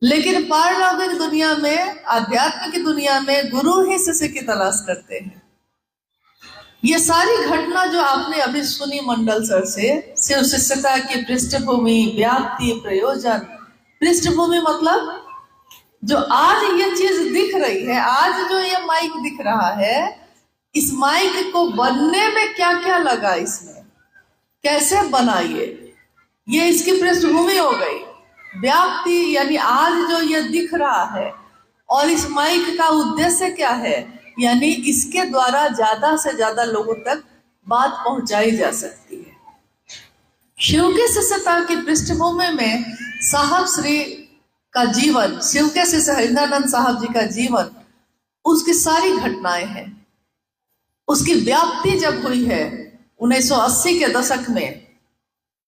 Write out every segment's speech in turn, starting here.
लेकिन पारलौकिक दुनिया में, आध्यात्म की दुनिया में गुरु ही शिष्य की तलाश करते हैं। ये सारी घटना जो आपने अभी सुनी मंडल सर से, शिव शिष्यता की पृष्ठभूमि, व्याप्ति, प्रयोजन। पृष्ठभूमि मतलब जो आज ये चीज दिख रही है, आज जो ये माइक दिख रहा है, इस माइक को बनने में क्या क्या लगा, इसमें कैसे बना, ये इसकी पृष्ठभूमि हो गई। व्याप्ति यानी आज जो ये दिख रहा है, और इस माइक का उद्देश्य क्या है, यानी इसके द्वारा ज्यादा से ज्यादा लोगों तक बात पहुंचाई जा सकती है। शिव के शिष्यता की पृष्ठभूमि में साहब श्री का जीवन, शिव के शिष्य हरिंद्रानंद साहब जी का जीवन, उसकी सारी घटनाएं हैं। उसकी व्याप्ति जब हुई है 1980 के दशक में,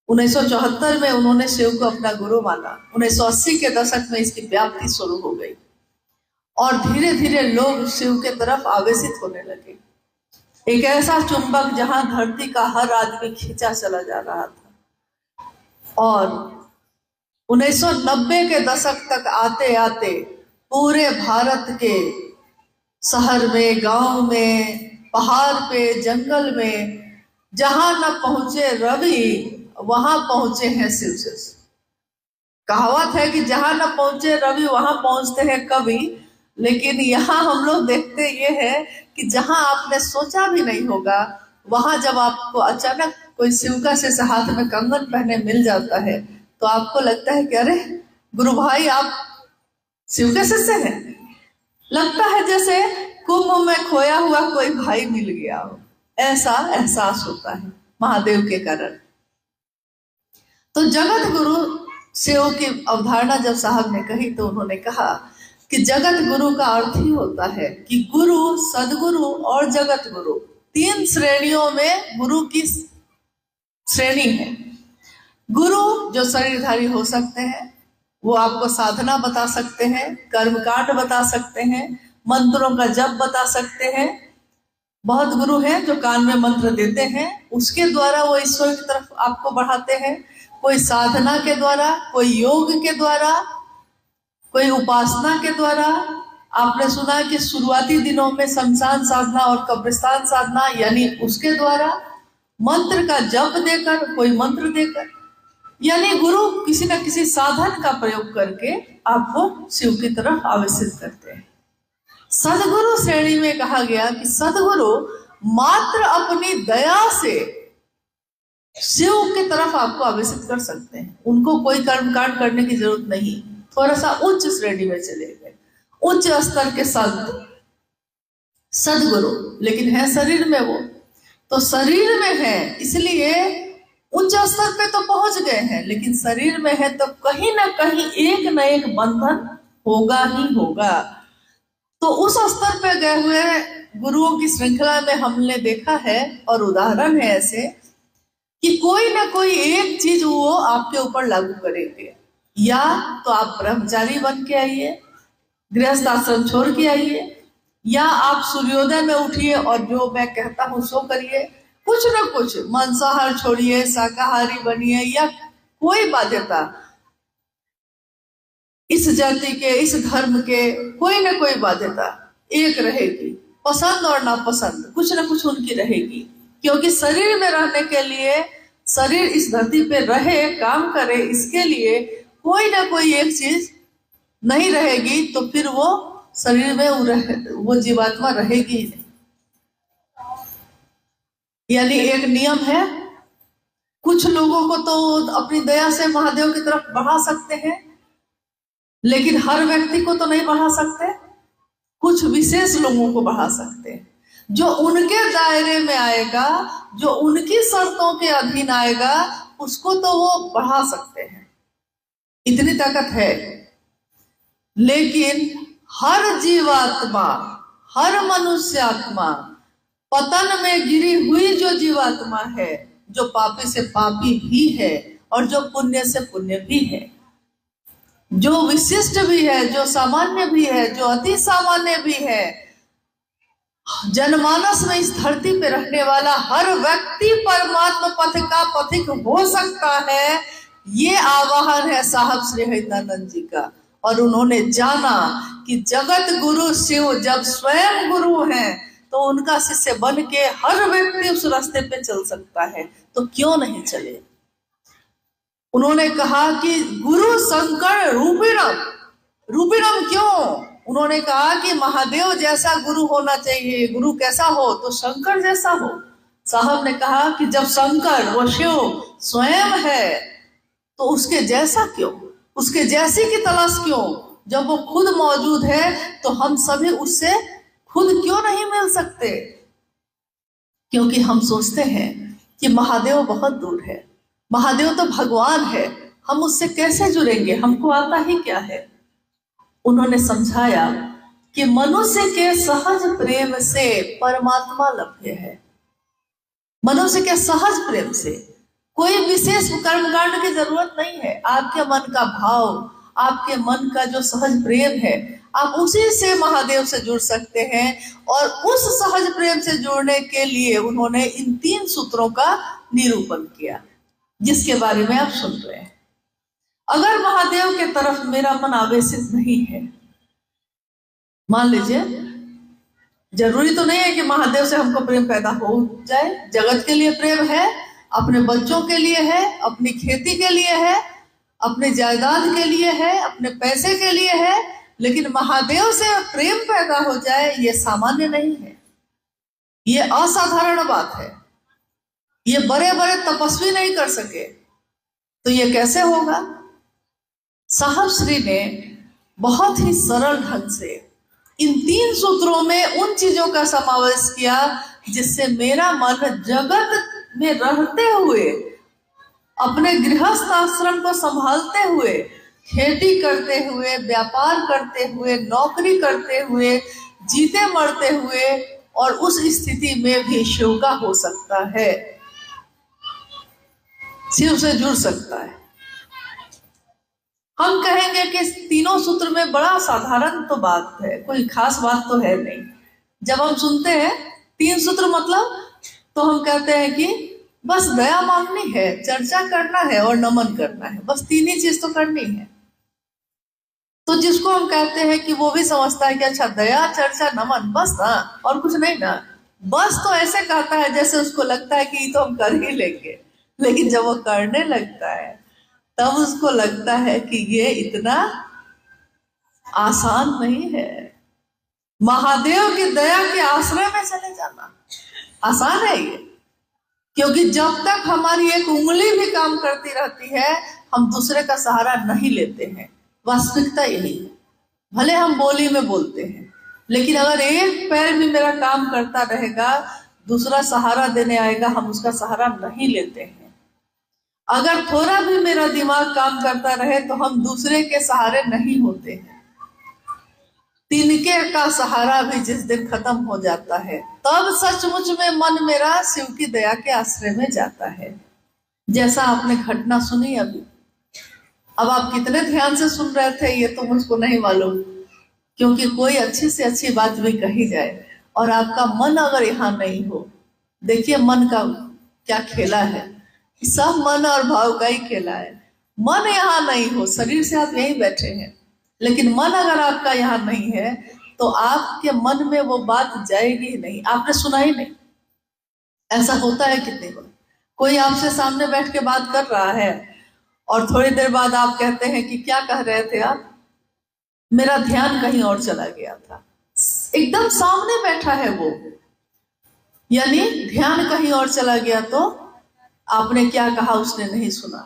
1974 में उन्होंने शिव को अपना गुरु माना, 1980 के दशक में इसकी व्याप्ति शुरू हो गई और धीरे धीरे लोग शिव के तरफ आवेशित होने लगे। एक ऐसा चुंबक जहां धरती का हर आदमी खींचा चला जा रहा था। और 1990 के दशक तक आते आते पूरे भारत के शहर में, गांव में, पहाड़ पे, जंगल में, जहां न पहुंचे रवि वहां पहुंचे हैं शिव शिष्य। कहावत है कि जहां न पहुंचे रवि वहां पहुंचते हैं कवि। लेकिन यहाँ हम लोग देखते ये है कि जहां आपने सोचा भी नहीं होगा, वहां जब आपको अचानक कोई शिव का शिष्य हाथ में कंगन पहने मिल जाता है, तो आपको लगता है कि अरे गुरु भाई, आप शिव के शिष्य हैं। लगता है जैसे कुंभ में खोया हुआ कोई भाई मिल गया हो, ऐसा एहसास होता है महादेव के कारण। तो जगत गुरु शिव की अवधारणा जब साहब ने कही, तो उन्होंने कहा कि जगत गुरु का अर्थ ही होता है कि गुरु, सदगुरु और जगत गुरु, तीन श्रेणियों में गुरु की श्रेणी है। गुरु जो शरीरधारी हो सकते हैं, वो आपको साधना बता सकते हैं, कर्मकांड बता सकते हैं, मंत्रों का जप बता सकते हैं। बहुत गुरु हैं जो कान में मंत्र देते हैं, उसके द्वारा वो ईश्वर की तरफ आपको बढ़ाते हैं। कोई साधना के द्वारा, कोई योग के द्वारा, कोई उपासना के द्वारा। आपने सुना कि शुरुआती दिनों में शमशान साधना और कब्रिस्तान साधना, यानी उसके द्वारा, मंत्र का जप देकर, कोई मंत्र देकर, यानी गुरु किसी न किसी साधन का प्रयोग करके आपको शिव की तरफ आवेशित करते हैं। सदगुरु श्रेणी में कहा गया कि सदगुरु मात्र अपनी दया से शिव की तरफ आपको आवेशित कर सकते हैं। उनको कोई कर्मकांड करने की जरूरत नहीं। थोड़ा सा उच्च श्रेणी में चले गए, उच्च स्तर के संत सदगुरु, लेकिन है शरीर में वो, तो शरीर में है इसलिए उच्च स्तर पे तो पहुंच गए हैं, लेकिन शरीर में है तो कहीं ना कहीं एक न एक बंधन होगा ही होगा। तो उस स्तर पे गए हुए गुरुओं की श्रृंखला में हमने देखा है, और उदाहरण है ऐसे कि कोई ना कोई एक चीज वो आपके ऊपर लागू करेंगे। या तो आप ब्रह्मचारी बन के आइए, गृहस्थ आश्रम छोड़ के आइए, या आप सूर्योदय में उठिए और जो मैं कहता हूं सो करिए। कुछ ना कुछ, मांसाहार छोड़िए, शाकाहारी बनिए, या कोई बाध्यता इस जाति के, इस धर्म के, कोई ना कोई बाध्यता एक रहेगी। पसंद और नापसंद कुछ ना कुछ उनकी रहेगी, क्योंकि शरीर में रहने के लिए, शरीर इस धरती पे रहे, काम करे, इसके लिए कोई ना कोई एक चीज नहीं रहेगी, तो फिर वो शरीर में वो जीवात्मा रहेगी ही नहीं। यानी एक नियम है, कुछ लोगों को तो अपनी दया से महादेव की तरफ बढ़ा सकते हैं, लेकिन हर व्यक्ति को तो नहीं बढ़ा सकते। कुछ विशेष लोगों को बढ़ा सकते हैं, जो उनके दायरे में आएगा, जो उनकी शर्तों के अधीन आएगा, उसको तो वो बढ़ा सकते हैं, इतनी ताकत है। लेकिन हर जीवात्मा, हर मनुष्यात्मा, पतन में गिरी हुई जो जीवात्मा है, जो पापी से पापी भी है और जो पुण्य से पुण्य भी है, जो विशिष्ट भी है, जो सामान्य भी है, जो अति सामान्य भी है, जनमानस में इस धरती पे रहने वाला हर व्यक्ति परमात्मा पथ का पथिक हो सकता है। ये आवाहन है साहब श्री हरिंद्रानंद जी का, और उन्होंने जाना कि जगत गुरु शिव जब स्वयं गुरु हैं तो उनका शिष्य बन के हर व्यक्ति उस रास्ते पे चल सकता है, तो क्यों नहीं चले। उन्होंने कहा कि गुरु शंकर रूपिणम, रूपिणम क्यों? उन्होंने कहा कि महादेव जैसा गुरु होना चाहिए। गुरु कैसा हो? तो शंकर जैसा हो। साहब ने कहा कि जब शंकर वो शिव स्वयं है तो उसके जैसा क्यों, उसके जैसी की तलाश क्यों? जब वो खुद मौजूद है तो हम सभी उससे खुद क्यों नहीं मिल सकते? क्योंकि हम सोचते हैं कि महादेव बहुत दूर है, महादेव तो भगवान है, हम उससे कैसे जुड़ेंगे, हमको आता ही क्या है। उन्होंने समझाया कि मनुष्य के सहज प्रेम से परमात्मा लभ्य है। मनुष्य के सहज प्रेम से कोई विशेष कर्मकांड की जरूरत नहीं है। आपके मन का भाव, आपके मन का जो सहज प्रेम है, आप उसी से महादेव से जुड़ सकते हैं। और उस सहज प्रेम से जुड़ने के लिए उन्होंने इन 3 सूत्रों का निरूपण किया, जिसके बारे में आप सुन रहे हैं। अगर महादेव के तरफ मेरा मन आवेशित नहीं है, मान लीजिए, जरूरी तो नहीं है कि महादेव से हमको प्रेम पैदा हो जाए। जगत के लिए प्रेम है, अपने बच्चों के लिए है, अपनी खेती के लिए है, अपने जायदाद के लिए है, अपने पैसे के लिए है, लेकिन महादेव से प्रेम पैदा हो जाए ये सामान्य नहीं है, ये असाधारण बात है। ये बड़े बड़े तपस्वी नहीं कर सके, तो ये कैसे होगा? साहब श्री ने बहुत ही सरल ढंग से इन 3 सूत्रों में उन चीजों का समावेश किया जिससे मेरा मन जगत में रहते हुए, अपने गृहस्थ आश्रम को संभालते हुए, खेती करते हुए, व्यापार करते हुए, नौकरी करते हुए, जीते मरते हुए, और उस स्थिति में भी शिव का हो सकता है, शिव से जुड़ सकता है। हम कहेंगे कि तीनों सूत्र में बड़ा साधारण तो बात है, कोई खास बात तो है नहीं। जब हम सुनते हैं 3 सूत्र मतलब, तो हम कहते हैं कि बस दया मांगनी है, चर्चा करना है और नमन करना है, बस 3 ही चीज तो करनी है। तो जिसको हम कहते हैं कि वो भी समझता है कि अच्छा दया, चर्चा, नमन, बस ना, और कुछ नहीं ना, बस तो ऐसे कहता है जैसे उसको लगता है कि ये तो हम कर ही लेंगे। लेकिन जब वो करने लगता है तब उसको लगता है कि ये इतना आसान नहीं है। महादेव की दया के आश्रय में चले जाना आसान है ये, क्योंकि जब तक हमारी एक उंगली भी काम करती रहती है हम दूसरे का सहारा नहीं लेते हैं। वास्तविकता यही है। भले हम बोली में बोलते हैं, लेकिन अगर एक पैर भी मेरा काम करता रहेगा, दूसरा सहारा देने आएगा, हम उसका सहारा नहीं लेते हैं। अगर थोड़ा भी मेरा दिमाग काम करता रहे तो हम दूसरे के सहारे नहीं होते हैं। तिनके का सहारा भी जिस दिन खत्म हो जाता है तब सचमुच में मन मेरा शिव की दया के आश्रय में जाता है। जैसा आपने घटना सुनी अभी, अब आप कितने ध्यान से सुन रहे थे ये तो मुझको नहीं मालूम, क्योंकि कोई अच्छी से अच्छी बात भी कही जाए और आपका मन अगर यहाँ नहीं हो, देखिए मन का क्या खेला है, सब मन और भाव का ही खेला है। मन यहाँ नहीं हो, शरीर से आप यहीं बैठे हैं, लेकिन मन अगर आपका यहाँ नहीं है तो आपके मन में वो बात जाएगी ही नहीं, आपने सुना ही नहीं। ऐसा होता है कितनी बार, कोई आपसे सामने बैठ के बात कर रहा है और थोड़ी देर बाद आप कहते हैं कि क्या कह रहे थे आप, मेरा ध्यान कहीं और चला गया था। एकदम सामने बैठा है वो, यानी ध्यान कहीं और चला गया, तो आपने क्या कहा उसने नहीं सुना।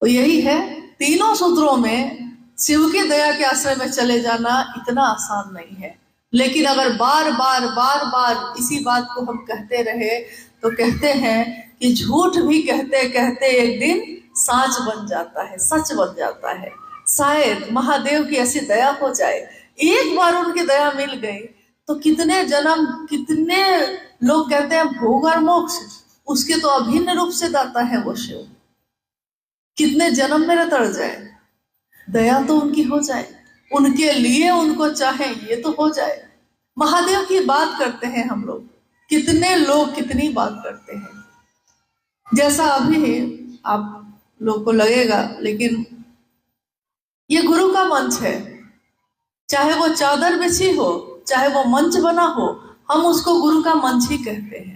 तो यही है, तीनों सूत्रों में शिव की दया के आश्रय में चले जाना इतना आसान नहीं है। लेकिन अगर बार बार बार बार इसी बात को हम कहते रहे तो कहते हैं कि झूठ भी कहते कहते एक दिन साच बन जाता है, सच बन जाता है। शायद महादेव की ऐसी दया हो जाए, एक बार उनकी दया मिल गई तो कितने जन्म, कितने लोग कहते हैं भोग और मोक्ष उसके तो अभिन्न रूप से दाता है वो शिव। कितने जन्म मेरे तर जाए, दया तो उनकी हो जाए, उनके लिए उनको चाहे ये तो हो जाए। महादेव की बात करते हैं हम लोग, कितने लोग कितनी बात करते हैं। जैसा अभी आप लोग को लगेगा, लेकिन ये गुरु मंच है, चाहे वो चादर बिछी हो, चाहे वो मंच बना हो, हम उसको गुरु का मंच ही कहते हैं।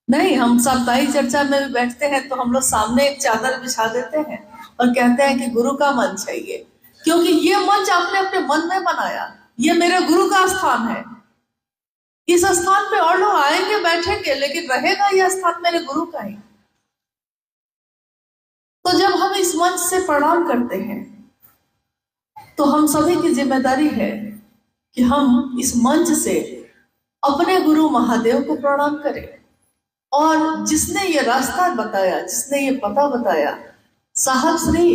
नहीं, हम साप्ताहिक चर्चा में भी बैठते हैं तो हम लोग सामने एक चादर बिछा देते हैं और कहते हैं कि गुरु का मंच है ये, क्योंकि ये मंच आपने अपने मन में बनाया, ये मेरे गुरु का स्थान है। इस स्थान पे और लोग आएंगे बैठेंगे, लेकिन रहेगा यह स्थान मेरे गुरु का ही। तो जब हम इस मंच से प्रणाम करते हैं तो हम सभी की जिम्मेदारी है कि हम इस मंच से अपने गुरु महादेव को प्रणाम करें, और जिसने ये रास्ता बताया, जिसने ये पता बताया, साहब श्री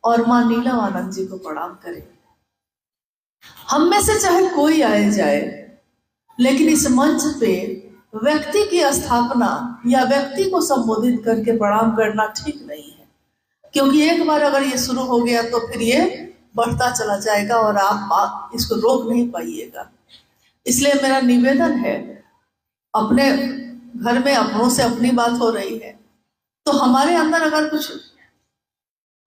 और मां नीलम जी को प्रणाम करें। हम में से चाहे कोई आए जाए, लेकिन इस मंच पे व्यक्ति की स्थापना या व्यक्ति को संबोधित करके प्रणाम करना ठीक नहीं है, क्योंकि एक बार अगर ये शुरू हो गया तो फिर ये बढ़ता चला जाएगा और आप इसको रोक नहीं पाइएगा। इसलिए मेरा निवेदन है, अपने घर में अपनों से अपनी बात हो रही है तो हमारे अंदर अगर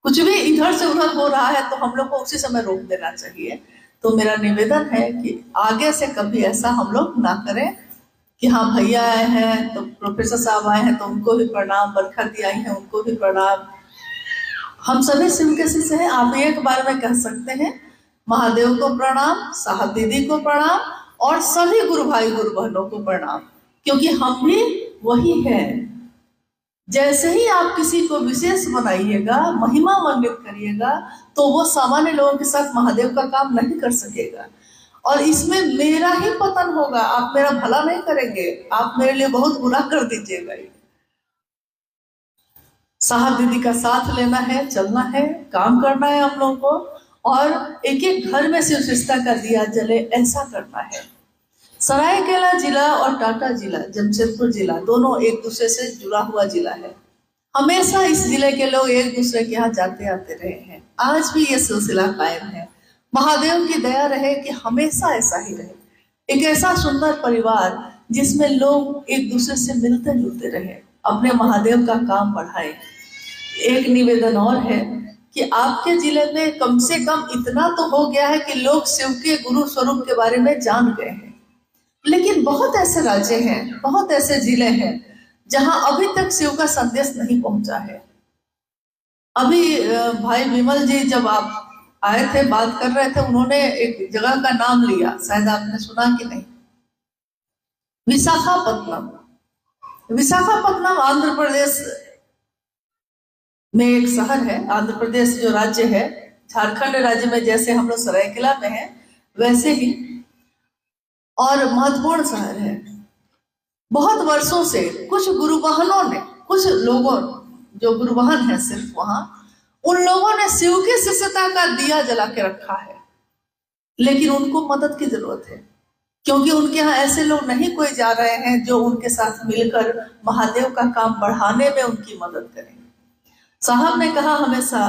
कुछ भी इधर से उधर हो रहा है तो हम लोग को उसी समय रोक देना चाहिए। तो मेरा निवेदन है कि आगे से कभी ऐसा हम लोग ना करें कि हाँ भैया आए हैं तो प्रोफेसर साहब आए हैं तो उनको भी प्रणाम, बरखा दी आई है उनको भी प्रणाम। हम सभी शिव के शिष्य हैं, आप एक बार में कह सकते हैं महादेव को प्रणाम, साहब दीदी को प्रणाम और सभी गुरु भाई गुरु बहनों को प्रणाम, क्योंकि हम भी वही हैं। जैसे ही आप किसी को विशेष बनाइएगा, महिमा मंडित करिएगा, तो वो सामान्य लोगों के साथ महादेव का काम नहीं कर सकेगा और इसमें मेरा ही पतन होगा। आप मेरा भला नहीं करेंगे, आप मेरे लिए बहुत बुरा कर दीजिएगा। साहब दीदी का साथ लेना है, चलना है, काम करना है हम लोगों को, और एक एक घर में शिवशिष्टता का दिया जले ऐसा करना है। सरायकेला जिला और टाटा जिला, जमशेदपुर जिला, दोनों एक दूसरे से जुड़ा हुआ जिला है। हमेशा इस जिले के लोग एक दूसरे के यहाँ जाते आते रहे हैं, आज भी ये सिलसिला कायम है। महादेव की दया रहे कि हमेशा ऐसा ही रहे, एक ऐसा सुंदर परिवार जिसमें लोग एक दूसरे से मिलते जुलते रहे, अपने महादेव का काम बढ़ाए। एक निवेदन और है कि आपके जिले में कम से कम इतना तो हो गया है कि लोग शिव के गुरु स्वरूप के बारे में जान गए हैं, लेकिन बहुत ऐसे राज्य हैं, बहुत ऐसे जिले हैं जहां अभी तक शिव का संदेश नहीं पहुंचा है। अभी भाई विमल जी जब आप आए थे, बात कर रहे थे, उन्होंने एक जगह का नाम लिया, शायद आपने सुना कि नहीं, विशाखापत्तनम। विशाखापत्तनम आंध्र प्रदेश में एक शहर है। आंध्र प्रदेश जो राज्य है, झारखंड राज्य में जैसे हम लोग सरायकेला में है वैसे ही, और महत्वपूर्ण शहर है। बहुत वर्षों से कुछ गुरुबहनों ने, कुछ लोगों जो गुरुबहन है सिर्फ वहां, उन लोगों ने शिव की शिष्यता का दिया जला के रखा है, लेकिन उनको मदद की जरूरत है, क्योंकि उनके यहाँ ऐसे लोग नहीं कोई जा रहे हैं जो उनके साथ मिलकर महादेव का काम बढ़ाने में उनकी मदद करें। साहब ने कहा हमेशा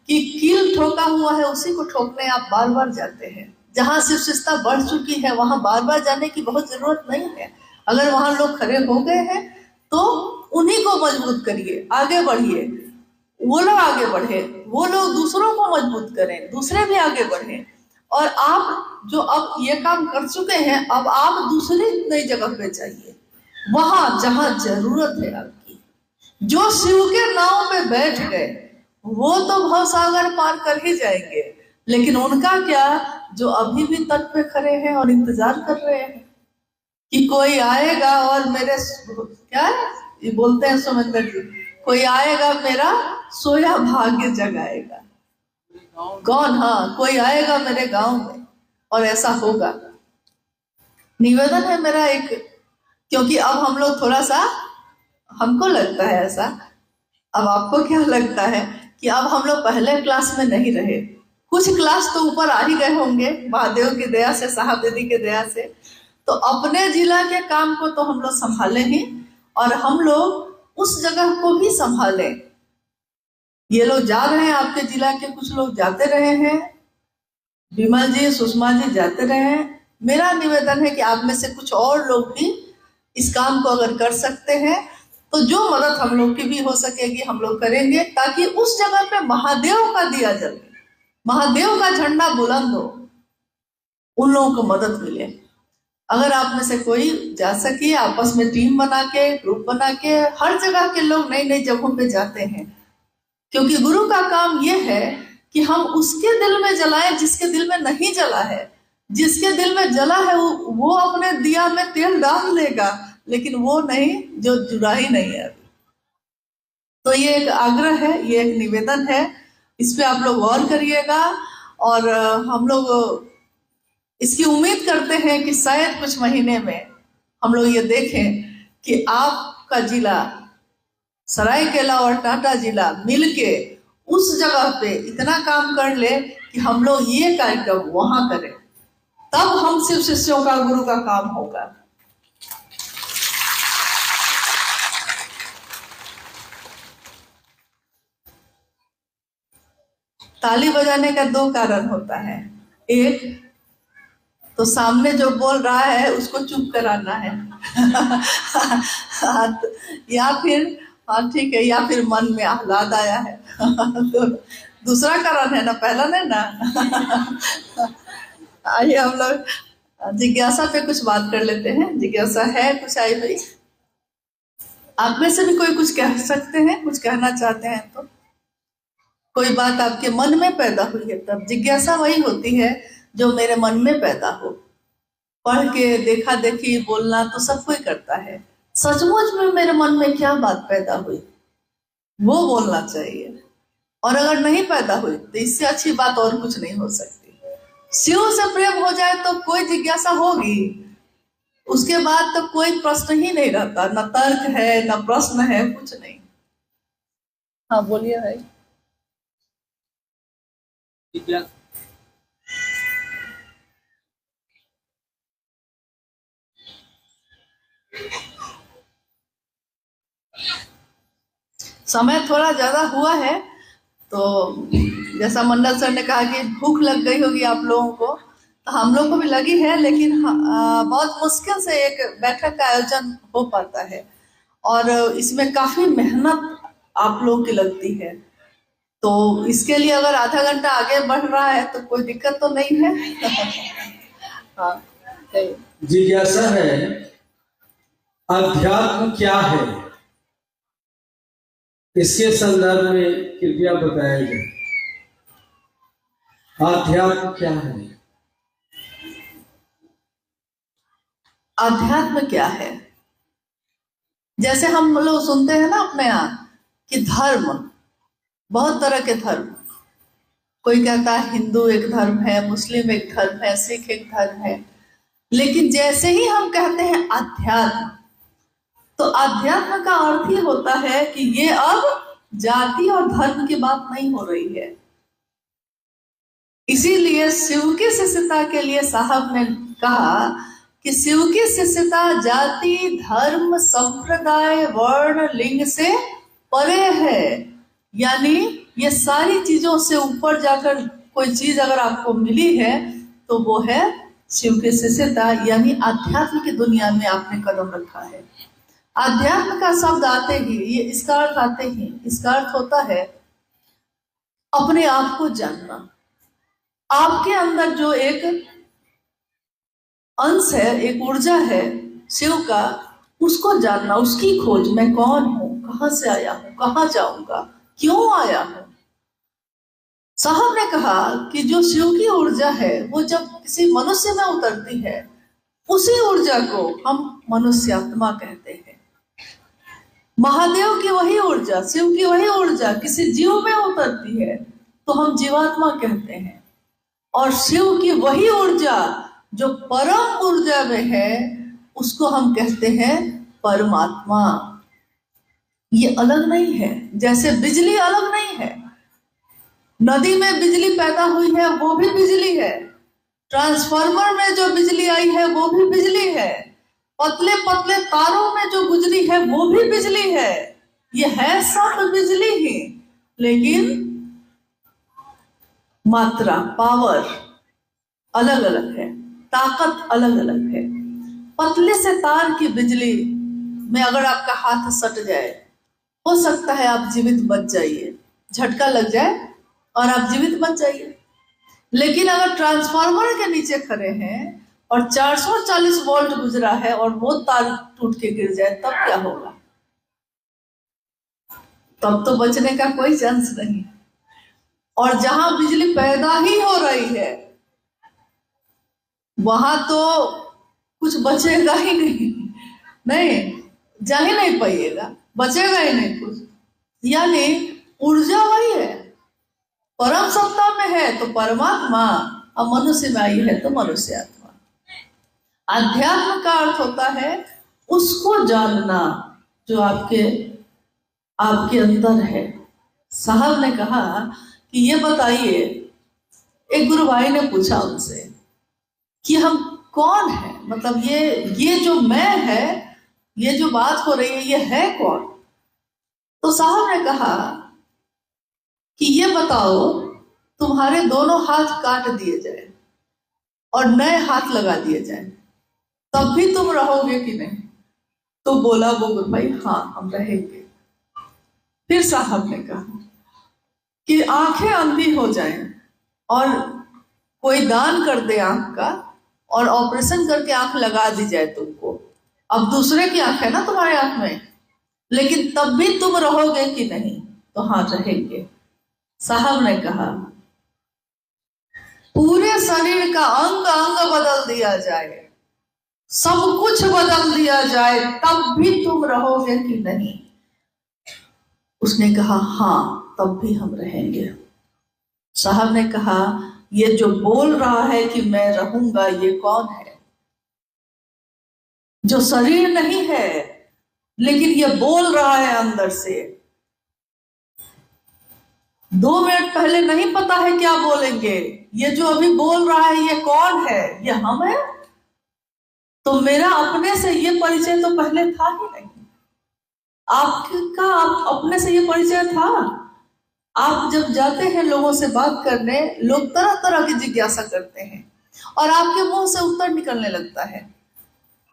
कि कील ठोका हुआ है उसी को ठोकने आप बार बार जाते हैं। जहां शिव शिष्टता बढ़ चुकी है वहां बार बार जाने की बहुत जरूरत नहीं है। अगर वहां लोग खड़े हो गए हैं तो उन्हीं को मजबूत करिए, आगे बढ़िए, वो लोग आगे बढ़े, वो लोग दूसरों को मजबूत करें, दूसरे भी आगे बढ़े। और आप जो अब ये काम कर चुके हैं, अब आप दूसरी नई जगह पे जाइए, वहां जहां जरूरत है आपकी। जो शिव के नाव पे बैठ गए वो तो भवसागर पार कर ही जाएंगे, लेकिन उनका क्या जो अभी भी तट पे खड़े हैं और इंतजार कर रहे हैं कि कोई आएगा और मेरे, क्या ये बोलते हैं सुमेंद्र जी, कोई आएगा मेरा सोया भाग्य जगाएगा। कौन? हाँ, कोई आएगा मेरे गांव में और ऐसा होगा। निवेदन है मेरा एक, क्योंकि अब हम लोग थोड़ा सा, हमको लगता है ऐसा, अब आपको क्या लगता है कि अब हम लोग पहले क्लास में नहीं रहे, कुछ क्लास तो ऊपर आ ही गए होंगे महादेव की दया से, साहब दीदी की दया से। तो अपने जिला के काम को तो हम लोग संभाले ही, और हम लोग उस जगह को भी संभालें। ये लोग जा रहे हैं, आपके जिला के कुछ लोग जाते रहे हैं, विमल जी, सुषमा जी जाते रहे हैं। मेरा निवेदन है कि आप में से कुछ और लोग भी इस काम को अगर कर सकते हैं तो जो मदद हम लोग की भी हो सकेगी हम लोग करेंगे, ताकि उस जगह पे महादेव का दिया जले, महादेव का झंडा बुलंद हो, उन लोगों को मदद मिले। अगर आप में से कोई जा सके, आपस में टीम बना के, ग्रुप बना के, हर जगह के लोग नई नई जगहों पे जाते हैं, क्योंकि गुरु का काम यह है कि हम उसके दिल में जलाएं जिसके दिल में नहीं जला है। जिसके दिल में जला है वो अपने दिया में तेल डाल लेगा, लेकिन वो नहीं जो जुड़ा ही नहीं है। तो ये एक आग्रह है, ये एक निवेदन है, इस पे आप लोग गौर करिएगा। और हम लोग इसकी उम्मीद करते हैं कि शायद कुछ महीने में हम लोग ये देखें कि आपका जिला सरायकेला और टाटा जिला मिलके उस जगह पे इतना काम कर ले कि हम लोग ये कार्यक्रम वहां करें, तब हम शिव शिष्यों का, गुरु का काम होगा। ताली बजाने का दो कारण होता है। एक तो सामने जो बोल रहा है उसको चुप कराना है या फिर हाँ ठीक है, या फिर मन में आह्लाद आया है तो दूसरा कारण है ना, पहला नहीं ना आइए हम लोग जिज्ञासा पे कुछ बात कर लेते हैं। जिज्ञासा है कुछ आई हुई? आप में से भी कोई कुछ कह सकते हैं, कुछ कहना चाहते हैं तो? कोई बात आपके मन में पैदा हुई है, तब जिज्ञासा वही होती है जो मेरे मन में पैदा हो। पढ़ के देखा देखी बोलना तो सब कोई करता है, सचमुच में मेरे मन में क्या बात पैदा हुई वो बोलना चाहिए। और अगर नहीं पैदा हुई तो इससे अच्छी बात और कुछ नहीं हो सकती। शिव से प्रेम हो जाए तो कोई जिज्ञासा होगी, उसके बाद तो कोई प्रश्न ही नहीं रहता, न तर्क है न प्रश्न है, कुछ नहीं। हाँ बोलिए भाई। समय थोड़ा ज्यादा हुआ है, तो जैसा मंडल सर ने कहा कि भूख लग गई होगी आप लोगों को, तो हम लोग को भी लगी है, लेकिन बहुत मुश्किल से एक बैठक का आयोजन हो पाता है और इसमें काफी मेहनत आप लोगों की लगती है। तो इसके लिए अगर आधा घंटा आगे बढ़ रहा है तो कोई दिक्कत तो नहीं है हाँ जिज्ञासा है, अध्यात्म क्या है, इसके संदर्भ में कृपया बताया जाए। अध्यात्म क्या है? अध्यात्म क्या है? जैसे हम लोग सुनते हैं ना अपने यहाँ कि धर्म, बहुत तरह के धर्म, कोई कहता है हिंदू एक धर्म है, मुस्लिम एक धर्म है, सिख एक धर्म है, लेकिन जैसे ही हम कहते हैं अध्यात्म, तो अध्यात्म का अर्थ ही होता है कि ये अब जाति और धर्म की बात नहीं हो रही है। इसीलिए शिव की शिष्यता के लिए साहब ने कहा कि शिव की शिष्यता जाति, धर्म, संप्रदाय, वर्ण, लिंग से परे है। यानी ये सारी चीजों से ऊपर जाकर कोई चीज अगर आपको मिली है तो वो है शिव की शिष्यता, यानी आध्यात्म की दुनिया में आपने कदम रखा है। आध्यात्म का शब्द आते ही, ये इसका अर्थ आते ही, इसका अर्थ होता है अपने आप को जानना। आपके अंदर जो एक अंश है, एक ऊर्जा है शिव का, उसको जानना, उसकी खोज। मैं कौन हूं, कहां से आया हूं, कहां जाऊंगा, क्यों आया हूं। साहब ने कहा कि जो शिव की ऊर्जा है वो जब किसी मनुष्य में उतरती है, उसी ऊर्जा को हम मनुष्य आत्मा कहते हैं। महादेव की वही ऊर्जा, शिव की वही ऊर्जा किसी जीव में उतरती है तो हम जीवात्मा कहते हैं। और शिव की वही ऊर्जा जो परम ऊर्जा में है उसको हम कहते हैं परमात्मा। ये अलग नहीं है, जैसे बिजली अलग नहीं है। नदी में बिजली पैदा हुई है वो भी बिजली है, ट्रांसफार्मर में जो बिजली आई है वो भी बिजली है, पतले पतले तारों में जो गुजरी है वो भी बिजली है। ये है सब बिजली ही, लेकिन मात्रा, पावर अलग अलग है, ताकत अलग अलग है। पतले से तार की बिजली में अगर आपका हाथ सट जाए, हो सकता है आप जीवित बच जाइए, झटका लग जाए और आप जीवित बच जाइए, लेकिन अगर ट्रांसफार्मर के नीचे खड़े हैं और 440 वोल्ट गुजरा है और वो तार टूट के गिर जाए, तब क्या होगा? तब तो बचने का कोई चांस नहीं। और जहां बिजली पैदा ही हो रही है वहां तो कुछ बचेगा ही नहीं, नहीं जा ही नहीं पाइएगा, बचेगा ही नहीं कुछ। यानी ऊर्जा वही है, परम सत्ता में है तो परमात्मा, और मनुष्य में आई है तो मनुष्य आत्मा। अध्यात्म का अर्थ होता है उसको जानना जो आपके अंदर है। साहब ने कहा कि ये बताइए, एक गुरु भाई ने पूछा उनसे कि हम कौन है, मतलब ये जो मैं है, ये जो बात हो रही है, ये है कौन? तो साहब ने कहा कि ये बताओ, तुम्हारे दोनों हाथ काट दिए जाए और नए हाथ लगा दिए जाए, तब भी तुम रहोगे कि नहीं? तो बोला वो गुरु भाई, हाँ हम रहेंगे। फिर साहब ने कहा कि आंखें अंधी हो जाएं और कोई दान कर दे आंख का और ऑपरेशन करके आंख लगा दी जाए तुमको, अब दूसरे की आंख है ना तुम्हारे आंख में, लेकिन तब भी तुम रहोगे कि नहीं? तो हाँ रहेंगे। साहब ने कहा पूरे शरीर का अंग अंग बदल दिया जाए, सब कुछ बदल दिया जाए, तब भी तुम रहोगे कि नहीं? उसने कहा हाँ तब भी हम रहेंगे। साहब ने कहा ये जो बोल रहा है कि मैं रहूंगा, ये कौन है? जो शरीर नहीं है लेकिन ये बोल रहा है अंदर से। 2 मिनट पहले नहीं पता है क्या बोलेंगे, ये जो अभी बोल रहा है ये कौन है? ये हम है। तो मेरा अपने से ये परिचय तो पहले था ही नहीं। आपका अपने से ये परिचय था। आप जब जाते हैं लोगों से बात करने, लोग तरह तरह की जिज्ञासा करते हैं और आपके मुंह से उत्तर निकलने लगता है।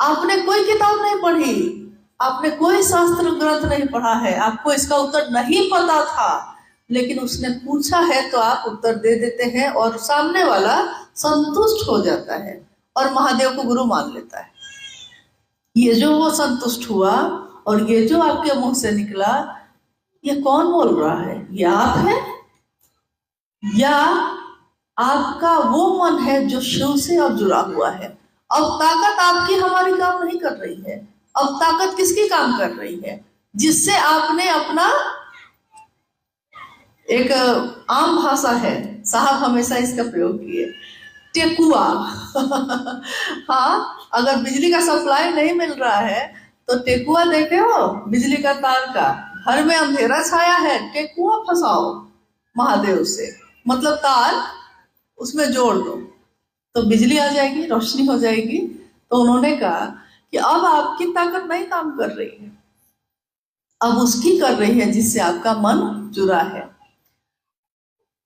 आपने कोई किताब नहीं पढ़ी, आपने कोई शास्त्र ग्रंथ नहीं पढ़ा है, आपको इसका उत्तर नहीं पता था, लेकिन उसने पूछा है तो आप उत्तर दे देते हैं और सामने वाला संतुष्ट हो जाता है और महादेव को गुरु मान लेता है। ये जो वो संतुष्ट हुआ और ये जो आपके मुंह से निकला, ये कौन बोल रहा है? ये आप है या आपका वो मन है जो शिव से अब जुड़ा हुआ है? अब ताकत आपकी हमारी काम नहीं कर रही है। अब ताकत किसकी काम कर रही है? जिससे आपने अपना, एक आम भाषा है, साहब हमेशा इसका प्रयोग किए, टेकुआ। हाँ, अगर बिजली का सप्लाई नहीं मिल रहा है तो टेकुआ देखे हो बिजली का तार का, घर में अंधेरा छाया है, टेकुआ फंसाओ महादेव से, मतलब तार उसमें जोड़ दो तो बिजली आ जाएगी, रोशनी हो जाएगी। तो उन्होंने कहा कि अब आपकी ताकत नहीं काम कर रही है, अब उसकी कर रही है जिससे आपका मन जुड़ा है।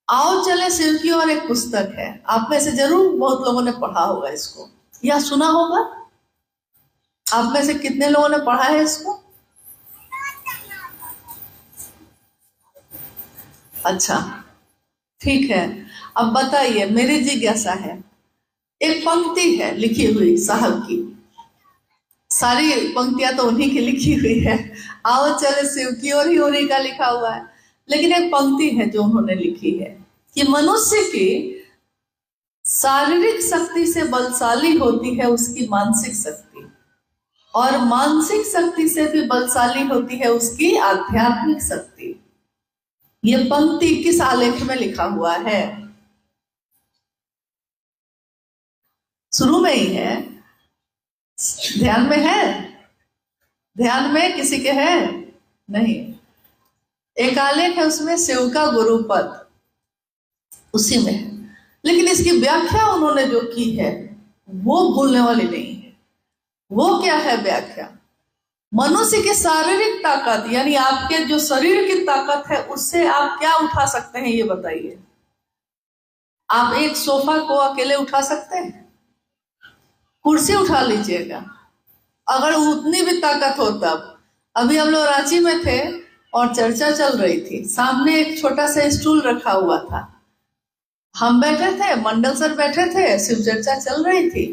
आओ चले शिव की ओर एक पुस्तक है, आप में से जरूर बहुत लोगों ने पढ़ा होगा इसको या सुना होगा। आप में से कितने लोगों ने पढ़ा है इसको? अच्छा ठीक है, अब बताइए, मेरी जिज्ञासा है, एक पंक्ति है लिखी हुई साहब की, सारी पंक्तियां तो उन्हीं की लिखी हुई है, आओ चले शिव की ओर ही उन्हीं का लिखा हुआ है, लेकिन एक पंक्ति है जो उन्होंने लिखी है कि मनुष्य की शारीरिक शक्ति से बलशाली होती है उसकी मानसिक शक्ति, और मानसिक शक्ति से भी बलशाली होती है उसकी आध्यात्मिक शक्ति। ये पंक्ति किस आलेख में लिखा हुआ है? शुरू में ही है, ध्यान में है? ध्यान में किसी के है? नहीं। एक आलेख है उसमें शिव का गुरुपद, उसी में है, लेकिन इसकी व्याख्या उन्होंने जो की है वो भूलने वाली नहीं है। वो क्या है व्याख्या? मनुष्य की शारीरिक ताकत, यानी आपके जो शरीर की ताकत है, उससे आप क्या उठा सकते हैं ये बताइए। आप एक सोफा को अकेले उठा सकते हैं? कुर्सी उठा लीजिएगा, अगर उतनी भी ताकत हो तब। अभी हम लोग रांची में थे और चर्चा चल रही थी, सामने एक छोटा सा स्टूल रखा हुआ था, हम बैठे थे, मंडल सर बैठे थे, शिव चर्चा चल रही थी,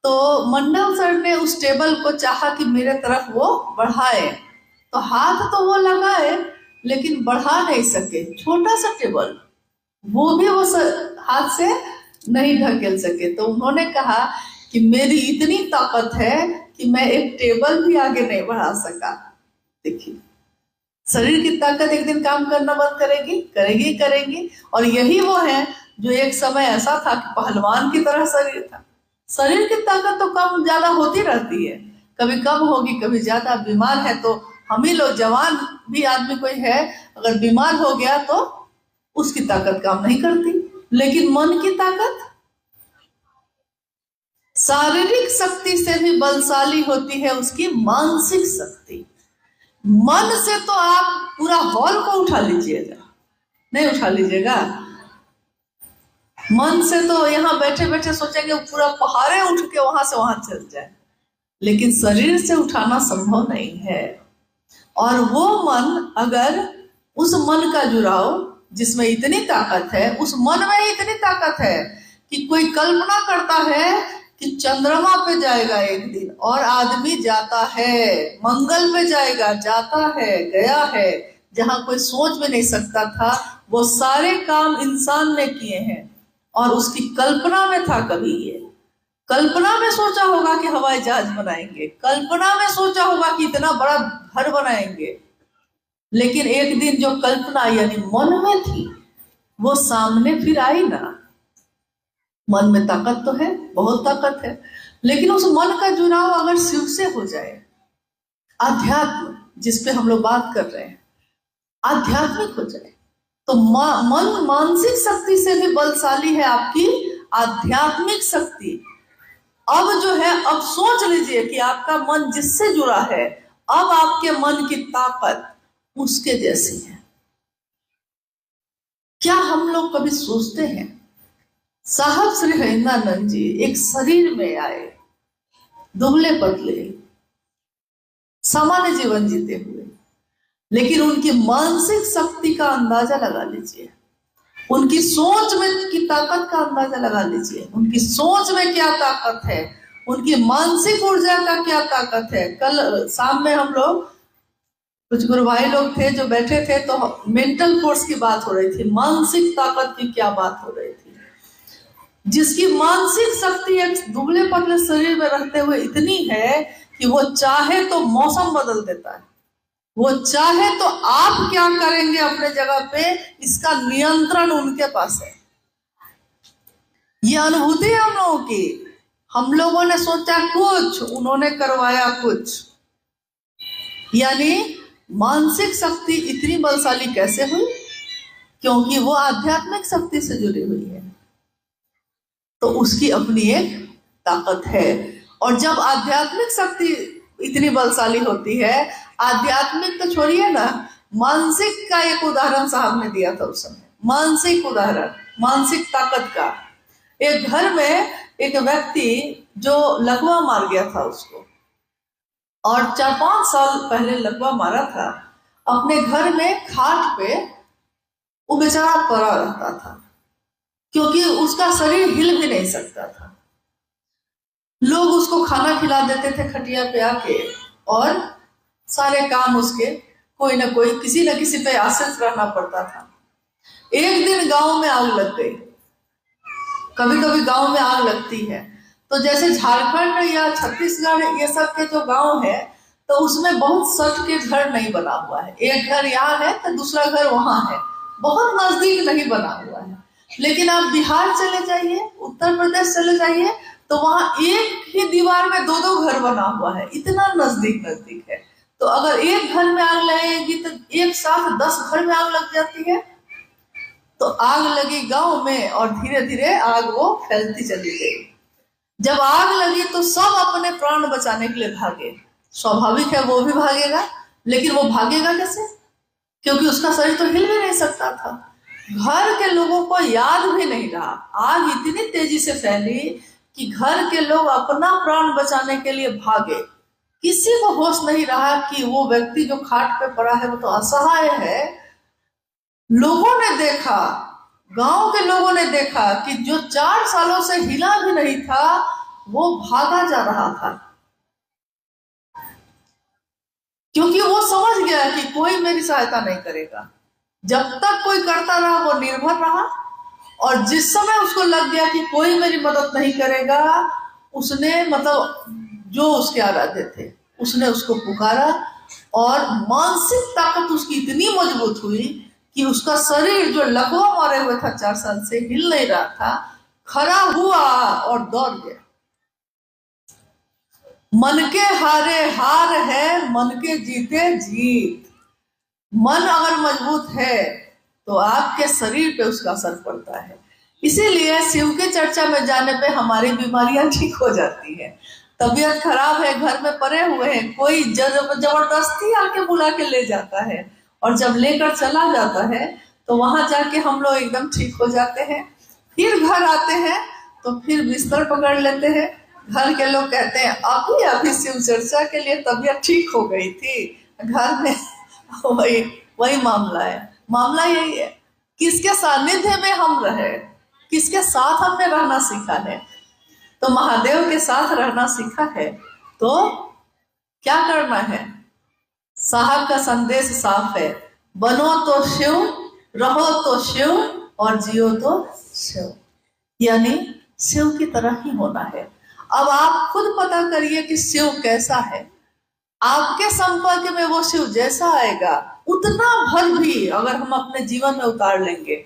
तो मंडल सर ने उस टेबल को चाहा कि मेरे तरफ वो बढ़ाए, तो हाथ तो वो लगाए लेकिन बढ़ा नहीं सके। छोटा सा टेबल, वो भी वो हाथ से नहीं ढकेल सके। तो उन्होंने कहा कि मेरी इतनी ताकत है कि मैं एक टेबल भी आगे नहीं बढ़ा सका। देखिए, शरीर की ताकत एक दिन काम करना बंद करेगी, करेगी करेगी। और यही वो है जो एक समय ऐसा था कि पहलवान की तरह शरीर था। शरीर की ताकत तो कम ज्यादा होती रहती है, कभी कम होगी कभी ज्यादा। बीमार है तो हम ही लोग, जवान भी आदमी कोई है अगर बीमार हो गया तो उसकी ताकत काम नहीं करती। लेकिन मन की ताकत शारीरिक शक्ति से भी बलशाली होती है उसकी मानसिक शक्ति। मन से तो आप पूरा हॉल को उठा लीजिएगा, नहीं उठा लीजिएगा। मन से तो यहाँ बैठे बैठे सोचेंगे पूरा पहाड़े उठ के वहां से वहां चल जाए, लेकिन शरीर से उठाना संभव नहीं है। और वो मन, अगर उस मन का जुड़ाव जिसमें इतनी ताकत है, उस मन में ही इतनी ताकत है कि कोई कल्पना करता है कि चंद्रमा पे जाएगा एक दिन, और आदमी जाता है, मंगल पे जाएगा, जाता है, गया है, जहां कोई सोच भी नहीं सकता था। वो सारे काम इंसान ने किए हैं और उसकी कल्पना में था। कभी ये कल्पना में सोचा होगा कि हवाई जहाज बनाएंगे, कल्पना में सोचा होगा कि इतना बड़ा घर बनाएंगे, लेकिन एक दिन जो कल्पना यानी मन में थी वो सामने फिर आई ना। मन में ताकत तो है, बहुत ताकत है, लेकिन उस मन का जुड़ाव अगर शिव से हो जाए, आध्यात्म जिस पे हम लोग बात कर रहे हैं, आध्यात्मिक हो जाए, तो मन मानसिक शक्ति से भी बलशाली है आपकी आध्यात्मिक शक्ति। अब जो है, अब सोच लीजिए कि आपका मन जिससे जुड़ा है, अब आपके मन की ताकत उसके जैसी है। क्या हम लोग कभी सोचते हैं, साहब श्री हरिंद्रानंद जी एक शरीर में आए, दुबले पतले, सामान्य जीवन जीते हुए, लेकिन उनकी मानसिक शक्ति का अंदाजा लगा लीजिए, उनकी सोच में की ताकत का अंदाजा लगा लीजिए, उनकी सोच में क्या ताकत है, उनकी मानसिक ऊर्जा का क्या ताकत है। कल शाम में हम लोग कुछ गुरु भाई लोग थे जो बैठे थे, तो मेंटल फोर्स की बात हो रही थी, मानसिक ताकत की क्या बात हो रही थी। जिसकी मानसिक शक्ति एक दुबले पतले शरीर में रहते हुए इतनी है कि वो चाहे तो मौसम बदल देता है, वो चाहे तो आप क्या करेंगे अपने जगह पे, इसका नियंत्रण उनके पास है। ये अनुभूति है हम लोगों की। हम लोगों ने सोचा कुछ, उन्होंने करवाया कुछ। यानी मानसिक शक्ति इतनी बलशाली कैसे हुई? क्योंकि वो आध्यात्मिक शक्ति से जुड़ी हुई है, तो उसकी अपनी एक ताकत है। और जब आध्यात्मिक शक्ति इतनी बलशाली होती है, आध्यात्मिक तो छोड़िए ना, मानसिक का एक उदाहरण साहब ने दिया था उस समय, मानसिक उदाहरण, मानसिक ताकत का। एक घर में एक व्यक्ति जो लकवा मार गया था उसको, और 4-5 साल पहले लकवा मारा था, अपने घर में खाट पे वो बेचारा पड़ा रहता था, क्योंकि उसका शरीर हिल भी नहीं सकता था। लोग उसको खाना खिला देते थे खटिया पे आके, और सारे काम उसके कोई ना कोई, किसी न किसी पे आश्रित रहना पड़ता था। एक दिन गांव में आग लग गई। कभी कभी गांव में आग लगती है तो जैसे झारखंड या छत्तीसगढ़ ये सब के जो गांव है, तो उसमें बहुत सट के घर नहीं बना हुआ है, एक घर यहाँ है तो दूसरा घर वहां है, बहुत नजदीक नहीं बना हुआ है। लेकिन आप बिहार चले जाइए, उत्तर प्रदेश चले जाइए, तो वहां एक ही दीवार में 2-2 घर बना हुआ है, इतना नजदीक नजदीक है। तो अगर एक घर में आग लगेगी तो एक साथ 10 घर में आग लग जाती है। तो आग लगी गांव में और धीरे धीरे आग वो फैलती चली गई। जब आग लगी तो सब अपने प्राण बचाने के लिए भागे। स्वाभाविक है वो भी भागेगा, लेकिन वो भागेगा कैसे? क्योंकि उसका शरीर तो हिल भी नहीं सकता था। घर के लोगों को याद भी नहीं रहा, आग इतनी तेजी से फैली कि घर के लोग अपना प्राण बचाने के लिए भागे। किसी को होश नहीं रहा कि वो व्यक्ति जो खाट पे पड़ा है वो तो असहाय है। लोगों ने देखा, गांव के लोगों ने देखा कि जो 4 सालों से हिला भी नहीं था वो भागा जा रहा था, क्योंकि वो समझ गया कि कोई मेरी सहायता नहीं करेगा। जब तक कोई करता रहा वो निर्भर रहा, और जिस समय उसको लग गया कि कोई मेरी मदद नहीं करेगा, उसने मतलब जो उसके आराध्य थे उसने उसको पुकारा, और मानसिक ताकत उसकी इतनी मजबूत हुई कि उसका शरीर जो लकवा मारे हुए था 4 साल से, हिल नहीं रहा था, खड़ा हुआ और दौड़ गया। मन के हारे हार है, मन के जीते जीत। मन अगर मजबूत है तो आपके शरीर पे उसका असर पड़ता है। इसीलिए शिव की चर्चा में जाने पे हमारी बीमारियां ठीक हो जाती है। तबीयत खराब है, घर में पड़े हुए हैं, कोई जबरदस्ती आके बुला के ले जाता है, और जब लेकर चला जाता है तो वहां जाके हम लोग एकदम ठीक हो जाते हैं। फिर घर आते हैं तो फिर बिस्तर पकड़ लेते हैं। घर के लोग कहते हैं अभी अभी शिव चर्चा के लिए तबीयत ठीक हो गई थी, घर में वही मामला है। मामला यही है, किसके सानिध्य में हम रहे, किसके साथ हमने रहना सीखा है। तो महादेव के साथ रहना सीखा है तो क्या करना है। साहब का संदेश साफ है, बनो तो शिव, रहो तो शिव, और जियो तो शिव, यानी शिव की तरह ही होना है। अब आप खुद पता करिए कि शिव कैसा है। आपके संपर्क में वो शिव जैसा आएगा, उतना भर भी अगर हम अपने जीवन में उतार लेंगे,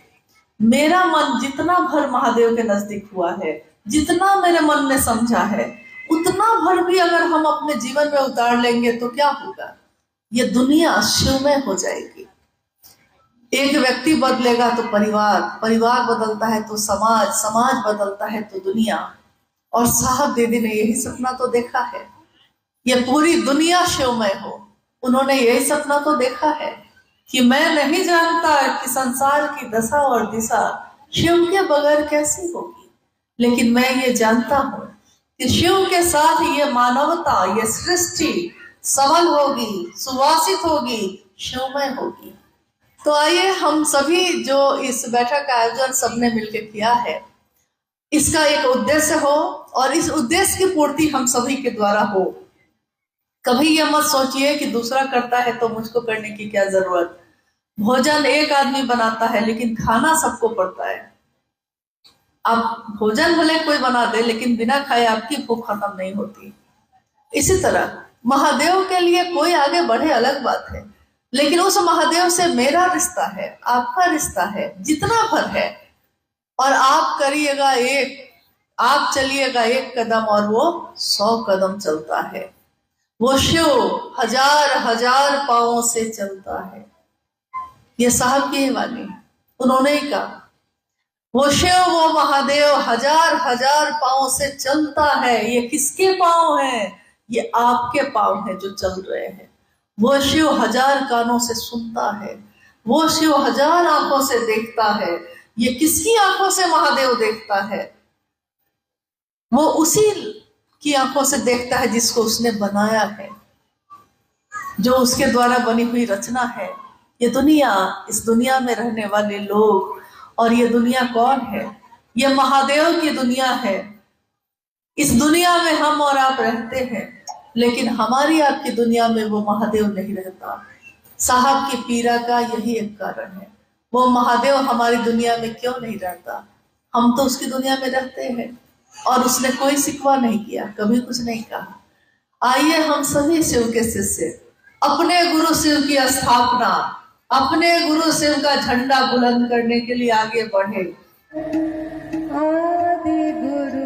मेरा मन जितना भर महादेव के नजदीक हुआ है, जितना मेरे मन ने समझा है, उतना भर भी अगर हम अपने जीवन में उतार लेंगे तो क्या होगा, ये दुनिया शिवमय हो जाएगी। एक व्यक्ति बदलेगा तो परिवार, परिवार बदलता है तो समाज, समाज बदलता है तो दुनिया। और साहब दीदी ने यही सपना तो देखा है, ये पूरी दुनिया शिवमय हो। उन्होंने यही सपना तो देखा है कि मैं नहीं जानता कि संसार की दशा और दिशा शिव के बगैर कैसी होगी, लेकिन मैं ये जानता हूं कि शिव के साथ ये मानवता, ये सृष्टि सबल होगी, सुवासित होगी, शिवमय होगी। तो आइए हम सभी जो इस बैठक का आयोजन सबने मिलकर किया है, इसका एक उद्देश्य हो, और इस उद्देश्य की पूर्ति हम सभी के द्वारा हो। कभी ये मत सोचिए कि दूसरा करता है तो मुझको करने की क्या जरूरत। भोजन एक आदमी बनाता है लेकिन खाना सबको पड़ता है। आप भोजन भले कोई बना दे लेकिन बिना खाए आपकी भूख खत्म नहीं होती। इसी तरह महादेव के लिए कोई आगे बढ़े अलग बात है, लेकिन उस महादेव से मेरा रिश्ता है, आपका रिश्ता है, जितना भर है। और आप करिएगा एक, आप चलिएगा एक कदम और वो 100 कदम चलता है। वो शिव हजार हजार पांवों से चलता है। ये साहब की वाणी, उन्होंने ही कहा, वो शिव वो महादेव हजार हजार पांव से चलता है। ये किसके पांव हैं? ये आपके पांव हैं जो चल रहे हैं। वो शिव हजार कानों से सुनता है, वो शिव हजार आंखों से देखता है। ये किसकी आंखों से महादेव देखता है? वो उसी की आंखों से देखता है जिसको उसने बनाया है, जो उसके द्वारा बनी हुई रचना है। ये दुनिया, इस दुनिया में रहने वाले लोग, और ये दुनिया कौन है? ये महादेव की दुनिया है। इस दुनिया में हम और आप रहते हैं, लेकिन हमारी आपकी दुनिया में वो महादेव नहीं रहता। साहब की पीड़ा का यही एक कारण है। वो महादेव हमारी दुनिया में क्यों नहीं रहता? हम तो उसकी दुनिया में रहते हैं, और उसने कोई शिकवा नहीं किया, कभी कुछ नहीं कहा। आइए हम सभी शिव के शिष्य अपने गुरु शिव की स्थापना, अपने गुरु शिव का झंडा बुलंद करने के लिए आगे बढ़े। आदि गुरु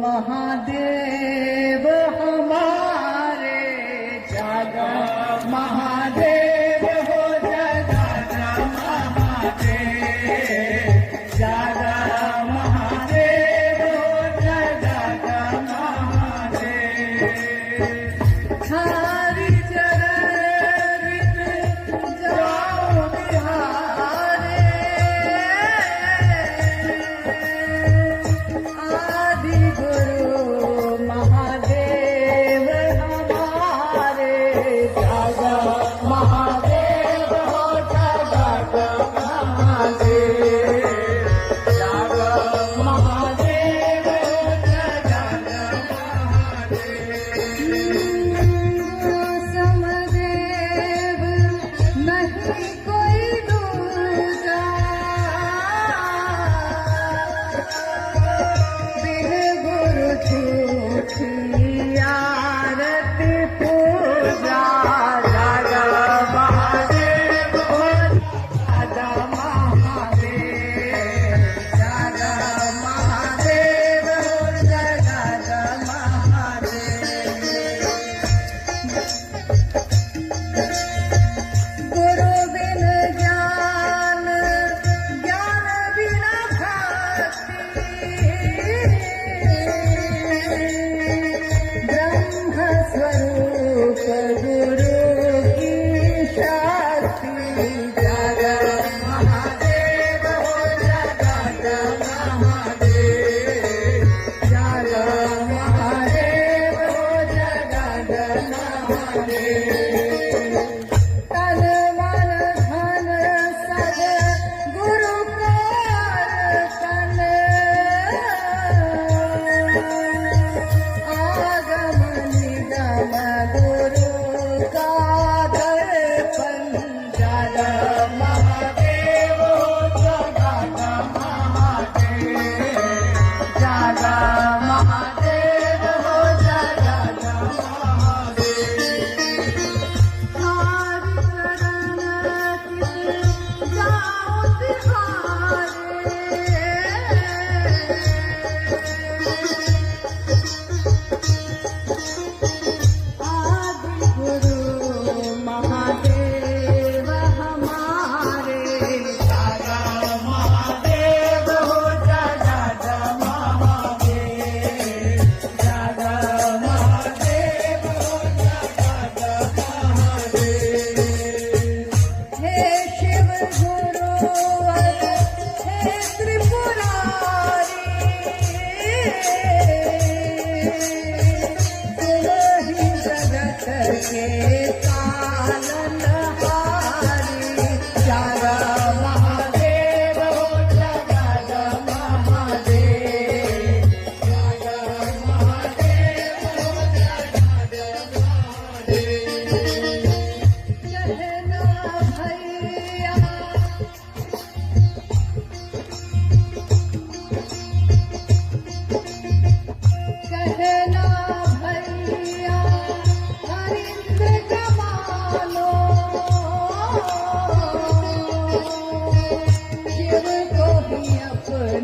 महादेव हमारे, जागा महादेव हो, जागा महादेव, जागा महादेव हो, जागा महादेव। हरि चरण जाओ बिहारे,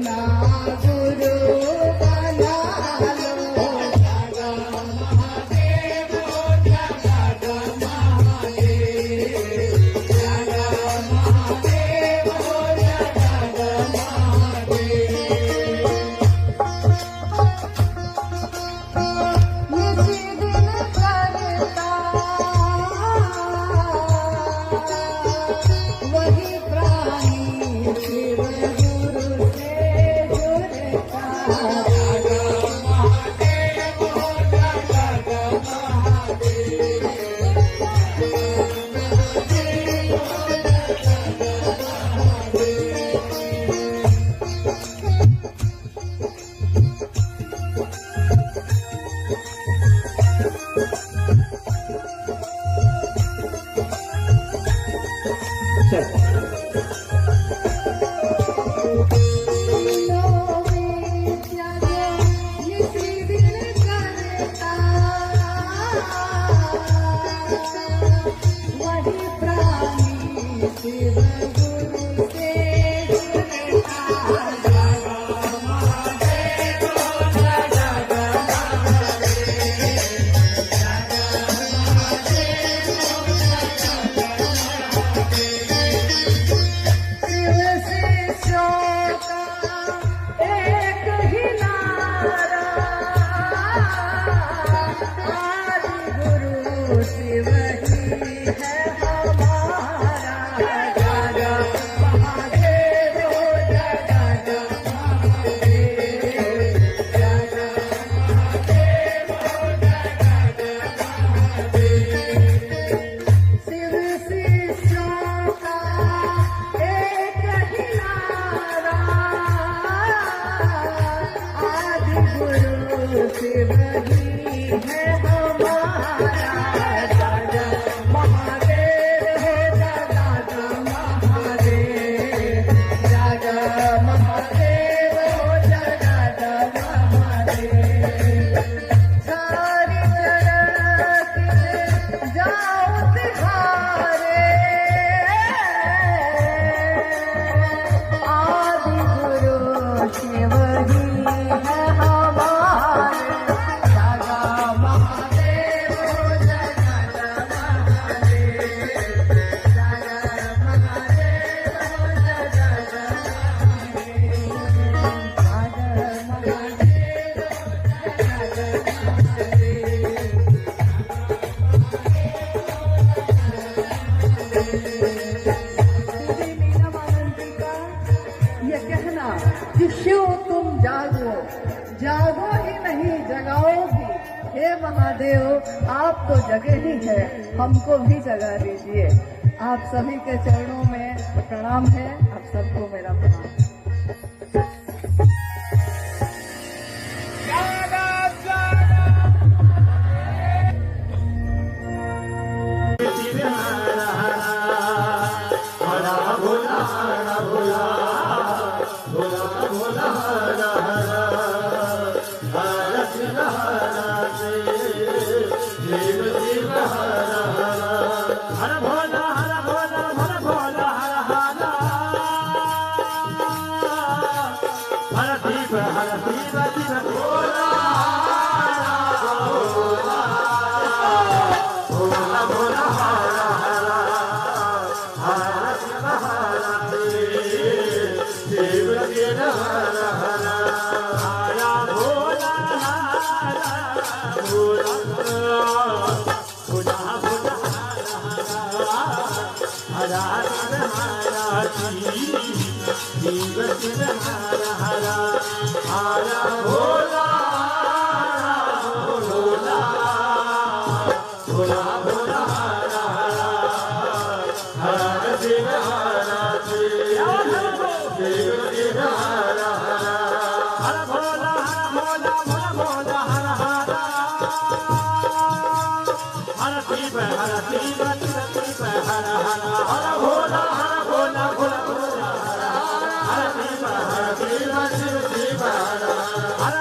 अपना गुरु बना लो। जागा महादेव हो, जागा महादेव, जागा महादेव हो, जागा महादेव। निजी दिन करता वही प्राणी शिव गुरु से जुड़ता। जागा महादेव हो, जागा महादेव, वही प्राणी शिव गुरु से जुड़ता। जागा महादेव हो, जागा महादेव, जागा महादेव हो, जागा महादेव। शिव शिष्यों का एक ही नारा, आदि गुरु शिव ही है हमारा। जागा महादेव हो, जागा महादेव, जागा महादेव हो, जागा महादेव। शिव शिष्यों का एक ही नारा, आदि गुरु शिव ही है हमारा। जागा महादेव हो, जागा महादेव, जागा महादेव हो, जागा महादेव। सारी जगत जाओ तिहारे, आदि गुरु शिव ही है हमारे। जागा महादेव हो, जागा महादेव, जागा महादेव हो, जागा महादेव, जागा महादेव ये कहना कि शिव तुम जागो, जागो ही नहीं जगाओ भी। हे महादेव आप तो जगे ही है, हमको भी जगा दीजिए। आप सभी के चरणों में प्रणाम है, आप सबको मेरा प्रणाम। हर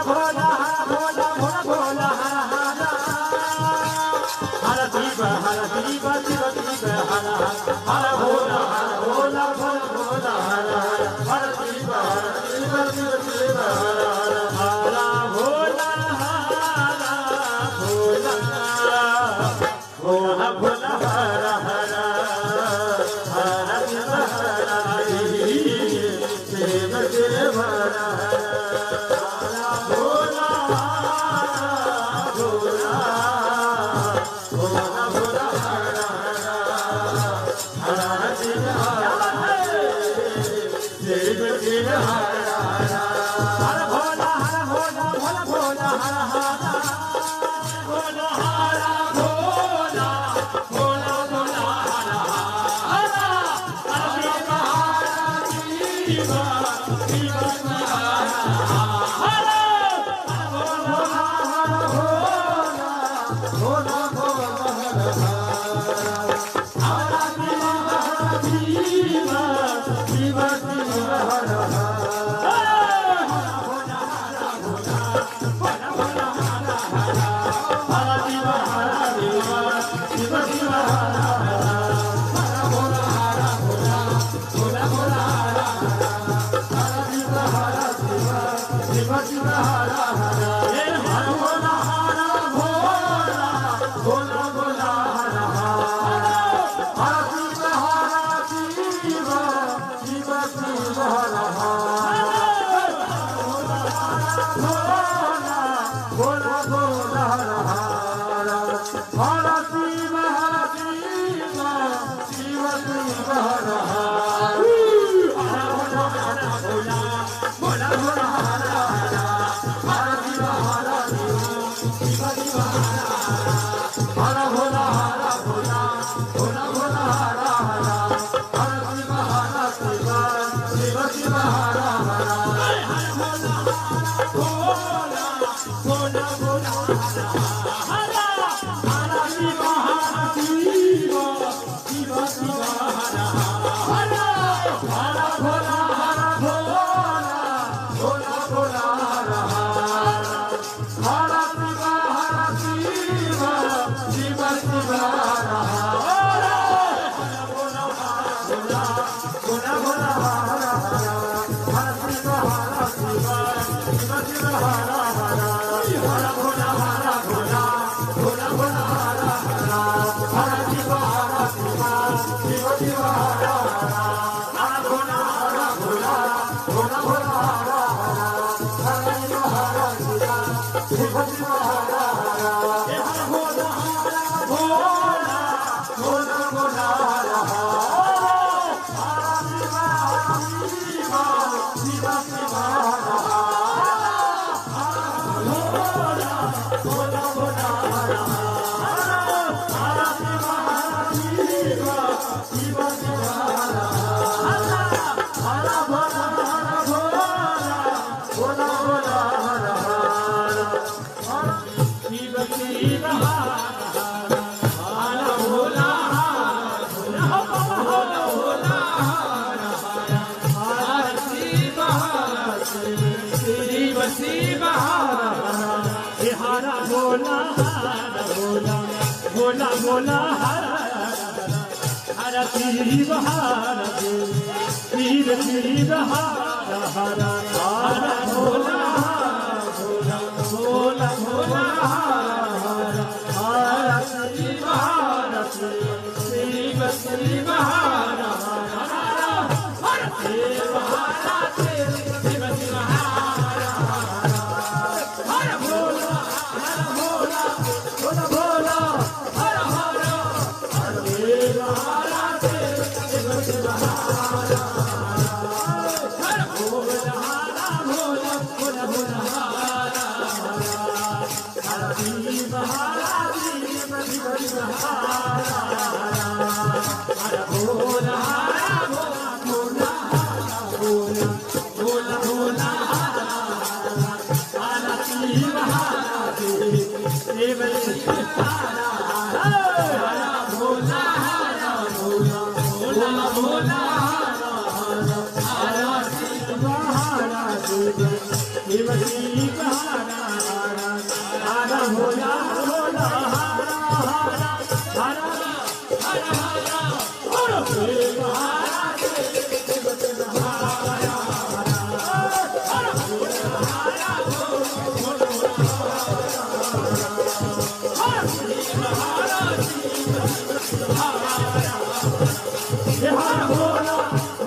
हर भोला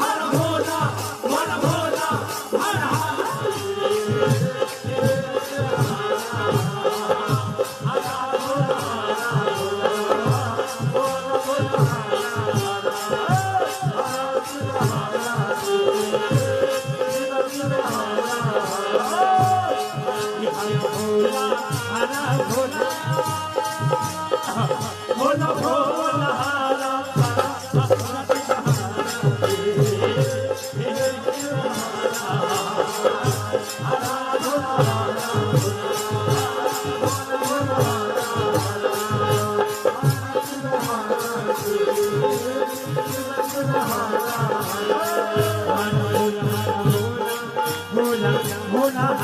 हर भोला हर भोला हर भोला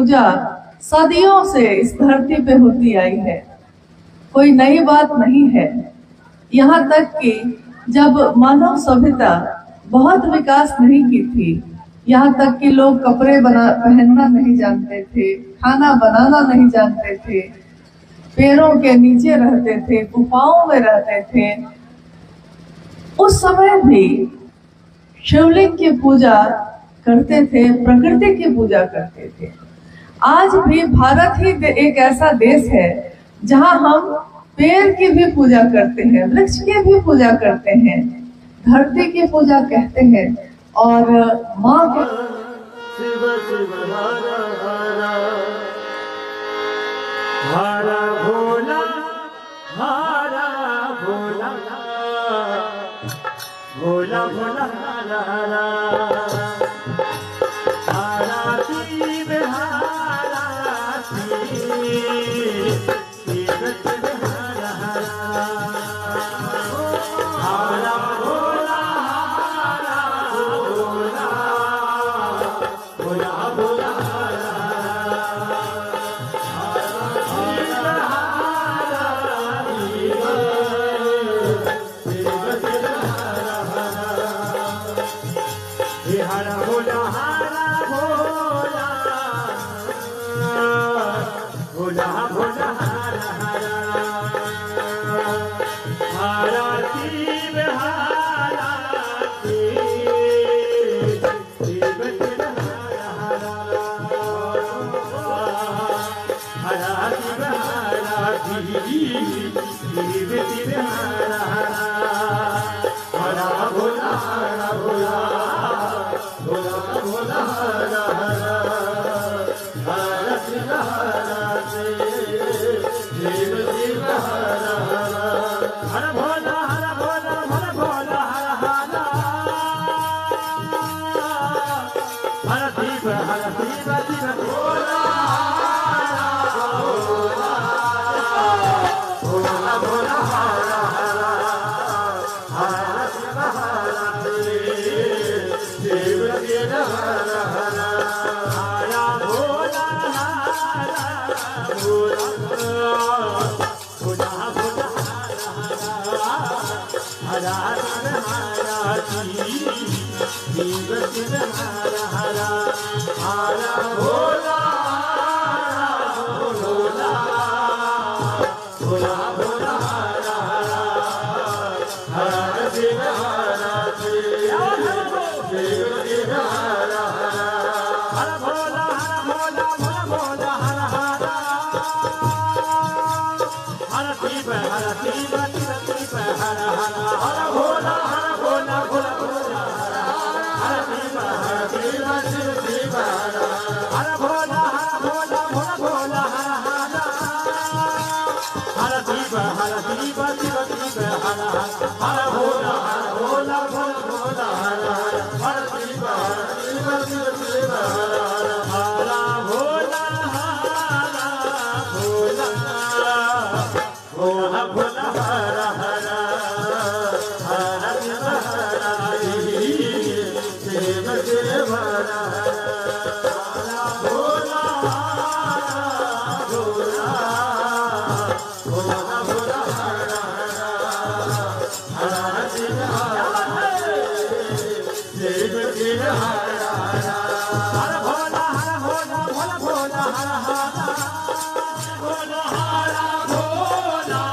पूजा सदियों से इस धरती पे होती आई है, कोई नई बात नहीं है। यहाँ तक कि जब मानव सभ्यता बहुत विकास नहीं की थी, यहाँ तक कि लोग कपड़े पहनना नहीं जानते थे, खाना बनाना नहीं जानते थे, पेड़ों के नीचे रहते थे, गुफाओं में रहते थे, उस समय भी शिवलिंग की पूजा करते थे, प्रकृति की पूजा करते थे। आज भी भारत ही एक ऐसा देश है जहां हम पेड़ की भी पूजा करते हैं, वृक्ष की भी पूजा करते हैं, धरती की पूजा कहते हैं और माँ के शिव शिव हरा भोला हरा भोला भोला भोला हरा भोला हरा भोला भोला भोला हरा हरा हरा शिव हरा शिव शिव शिव हरा हरा हरा शिव हरा शिव शिव शिव हरा हरा हरा भोला हरा भोला भोला भोला हरा हरा हरा शिव हरा शिव शिव शिव हरा हरा हरा भोला हरा भोला हरा भोला हरा हरा हरा शिव शिव भोला भोला भोला हरा हरा हरा शिव हरा शिव शिव हरा हरा हरा भोला हरा भोला भोला भोला हरा हरा हरा शिव हरा शिव शिव हरा हरा हरा भोला भोला भोला भोला हरा हरा हरा शिव हरा शिव शिव शिव हरा हरा हरा भोला भोला भोला हरा हरा हरा शिव शिव शिव हरा हरा हरा भोला भोला भोला हरा शिव शिव शिव शिव हरा हरा भोला भोला भोला हरा हरा हरा शिव शिव शिव शिव हरा हरा भोला भोला भोला हरा हरा शिव शिव शिव शिव हरा हरा भोला भोला भोला भोला हरा हरा हरा शिव हरा शिव शिव हरा हरा भोला भोला भोला भोला हरा हरा हरा शिव हरा शिव शिव हरा हरा हरा भोला भोला भोला हरा हरा भोला हरा भोला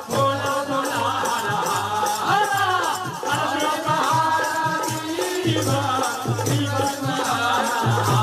भोला भोला हरा हरा हरा शिव हरा शिव शिव हरा